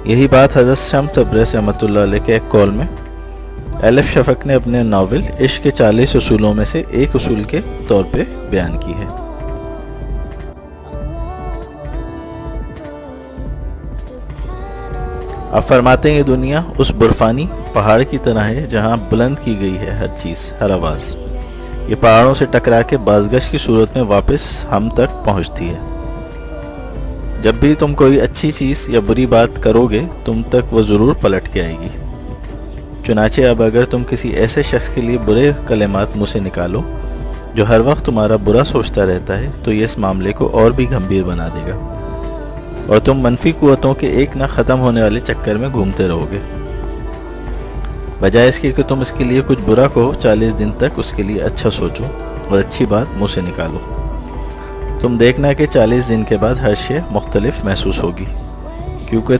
یہی بات حضرت شمس تبریز رحمۃ اللہ علیہ کے ایک قول میں الف شفق نے اپنے ناول عشق کے 40 اصولوں میں سے ایک اصول کے طور پہ بیان کی ہے۔ آپ فرماتے ہیں یہ دنیا اس برفانی پہاڑ کی طرح ہے جہاں بلند کی گئی ہے ہر چیز، ہر آواز۔ یہ پہاڑوں سے ٹکرا کے بازگشت کی صورت میں واپس ہم تک پہنچتی ہے۔ جب بھی تم کوئی اچھی چیز یا بری بات کرو گے تم تک وہ ضرور پلٹ کے آئے گی۔ چنانچہ اب اگر تم کسی ایسے شخص کے لیے برے کلمات منہ سے نکالو جو ہر وقت تمہارا برا سوچتا رہتا ہے تو یہ اس معاملے کو اور بھی گمبھیر بنا دے گا، اور تم منفی قوتوں کے ایک نہ ختم ہونے والے چکر میں گھومتے رہو گے، بجائے اس کے کہ تم اس کے لیے کچھ برا کہو 40 دن تک اس کے لیے اچھا سوچو اور اچھی بات منہ سے نکالو۔ تم دیکھنا کہ 40 دن کے بعد ہر شے مختلف محسوس ہوگی، کیونکہ